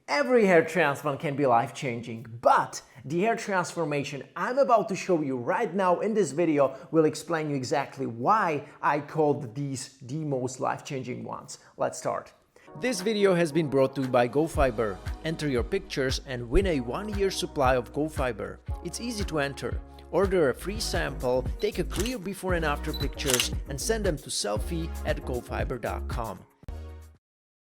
Every hair transplant can be life-changing, but the hair transformation I'm about to show you right now in this video will explain you exactly why I called these the most life-changing ones. Let's start. This video has been brought to you by GoFiber. Enter your pictures and win a 1-year supply of GoFiber. It's easy to enter. Order a free sample, take a clear before and after pictures and send them to selfie@gofiber.com.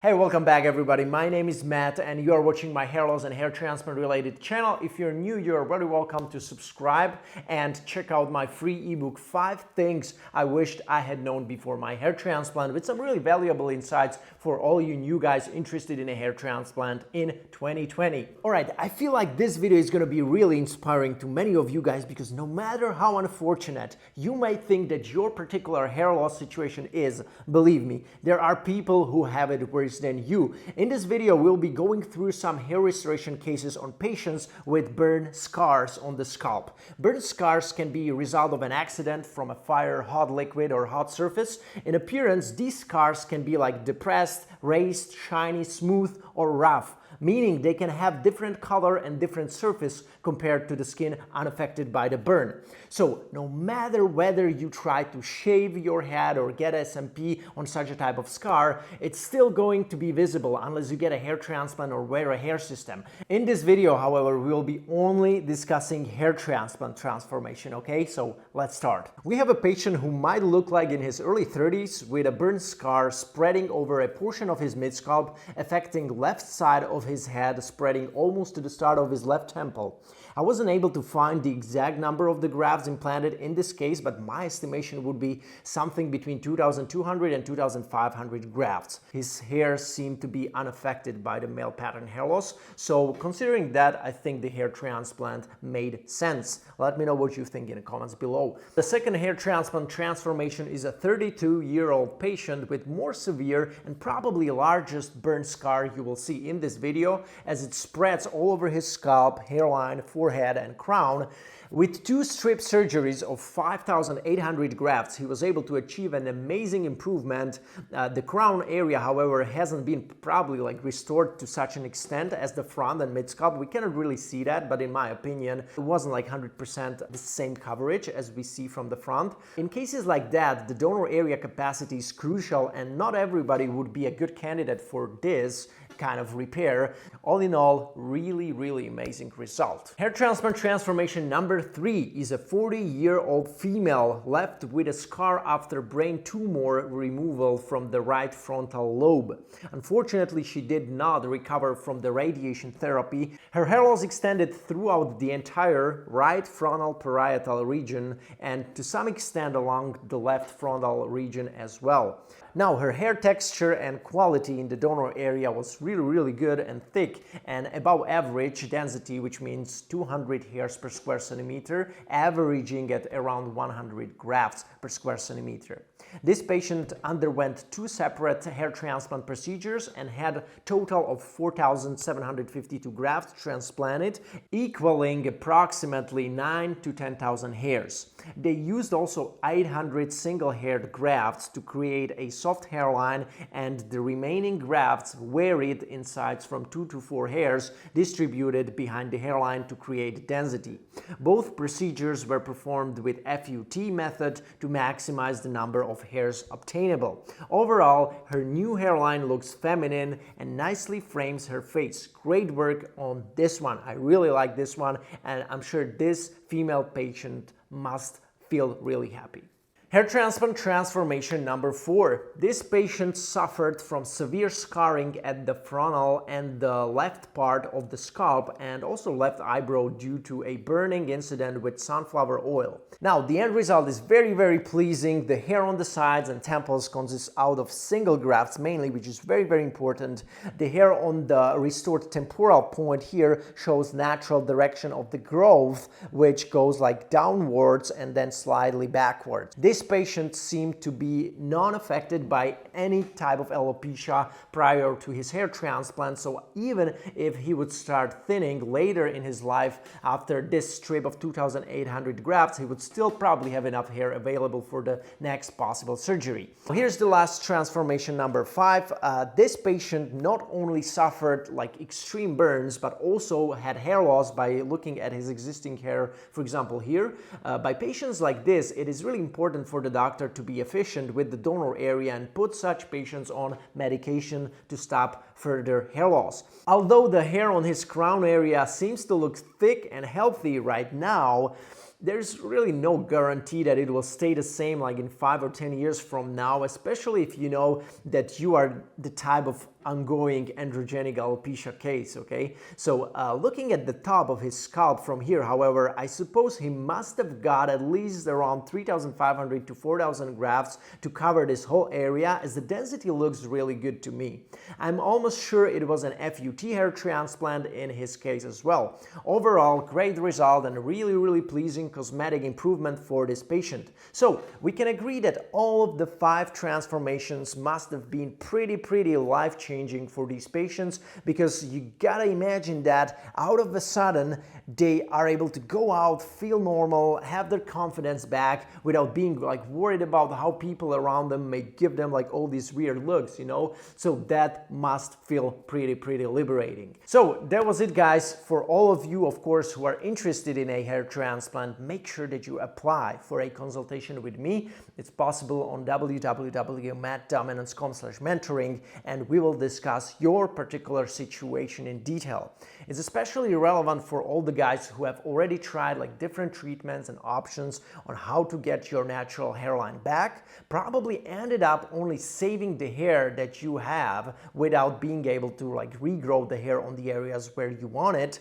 Hey, welcome back everybody. My name is Matt and you are watching my hair loss and hair transplant related channel. If you're new, you're very welcome to subscribe and check out my free ebook 5 things I wished I had known before my hair transplant, with some really valuable insights for all you new guys interested in a hair transplant in 2020. Alright, I feel like this video is going to be really inspiring to many of you guys, because no matter how unfortunate you may think that your particular hair loss situation is, believe me, there are people who have it worse than you. In this video, we'll be going through some hair restoration cases on patients with burn scars on the scalp. Burn scars can be a result of an accident from a fire, hot liquid, or hot surface. In appearance, these scars can be like depressed, raised, shiny, smooth, or rough, meaning they can have different color and different surface compared to the skin unaffected by the burn. So no matter whether you try to shave your head or get SMP on such a type of scar, it's still going to be visible unless you get a hair transplant or wear a hair system. In this video, however, we will be only discussing hair transplant transformation, okay? So let's start. We have a patient who might look like in his early 30s with a burn scar spreading over a portion of his mid-scalp, affecting left side of his head, spreading almost to the start of his left temple. I wasn't able to find the exact number of the grafts implanted in this case, but my estimation would be something between 2,200 and 2,500 grafts. His hair seemed to be unaffected by the male pattern hair loss, so considering that, I think the hair transplant made sense. Let me know what you think in the comments below. The second hair transplant transformation is a 32-year-old patient with more severe and probably largest burn scar you will see in this video, as it spreads all over his scalp, hairline, forehead, and crown. With 2 strip surgeries of 5,800 grafts, he was able to achieve an amazing improvement. The crown area, however, hasn't been probably restored to such an extent as the front and mid scalp. We cannot really see that, but in my opinion, it wasn't 100% the same coverage as we see from the front. In cases like that, the donor area capacity is crucial, and not everybody would be a good candidate for this kind of repair. All in all, really amazing result. Hair transplant transformation number 3 is a 40-year-old female left with a scar after brain tumor removal from the right frontal lobe. Unfortunately, she did not recover from the radiation therapy. Her hair loss extended throughout the entire right frontal parietal region and to some extent along the left frontal region as well. Now, her hair texture and quality in the donor area was really good and thick, and above average density, which means 200 hairs per square centimeter, averaging at around 100 grafts per square centimeter. This patient underwent 2 separate hair transplant procedures and had a total of 4,752 grafts transplanted, equaling approximately 9,000 to 10,000 hairs. They used also 800 single-haired grafts to create a soft hairline, and the remaining grafts varied in size from 2 to 4 hairs distributed behind the hairline to create density. Both procedures were performed with FUT method to maximize the number of hairs obtainable. Overall, her new hairline looks feminine and nicely frames her face. Great work on this one. I really like this one, and I'm sure this female patient must feel really happy. Hair transplant transformation number 4. This patient suffered from severe scarring at the frontal and the left part of the scalp and also left eyebrow due to a burning incident with sunflower oil. Now, the end result is very pleasing. The hair on the sides and temples consists out of single grafts mainly, which is very important. The hair on the restored temporal point here shows natural direction of the growth, which goes downwards and then slightly backwards. This this patient seemed to be non-affected by any type of alopecia prior to his hair transplant, so even if he would start thinning later in his life after this strip of 2,800 grafts, he would still probably have enough hair available for the next possible surgery. Here's the last transformation, number 5. This patient not only suffered like extreme burns, but also had hair loss by looking at his existing hair, for example here. By patients like this, it is really important for the doctor to be efficient with the donor area and put such patients on medication to stop further hair loss. Although the hair on his crown area seems to look thick and healthy right now, there's really no guarantee that it will stay the same like in 5 or 10 years from now, especially if you know that you are the type of ongoing androgenic alopecia case, okay? So looking at the top of his scalp from here, however, I suppose he must have got at least around 3,500 to 4,000 grafts to cover this whole area, as the density looks really good to me. I'm almost sure it was an FUT hair transplant in his case as well. Overall, great result and really pleasing cosmetic improvement for this patient. So we can agree that all of the 5 transformations must have been pretty life-changing for these patients, because you gotta imagine that out of a sudden they are able to go out, feel normal, have their confidence back without being like worried about how people around them may give them like all these weird looks, you know? So that must feel pretty liberating. So that was it, guys. For all of you, of course, who are interested in a hair transplant, make sure that you apply for a consultation with me. It's possible on www.mattdominance.com/mentoring, and we will discuss your particular situation in detail. It's especially relevant for all the guys who have already tried like different treatments and options on how to get your natural hairline back, probably ended up only saving the hair that you have without being able to like regrow the hair on the areas where you want it.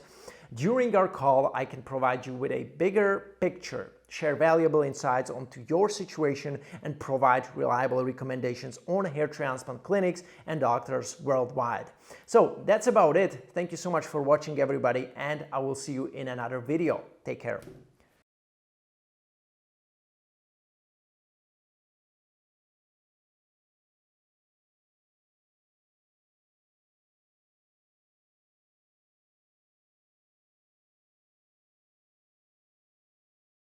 During our call, I can provide you with a bigger picture, share valuable insights onto your situation, and provide reliable recommendations on hair transplant clinics and doctors worldwide. So that's about it. Thank you so much for watching, everybody, and I will see you in another video. Take care.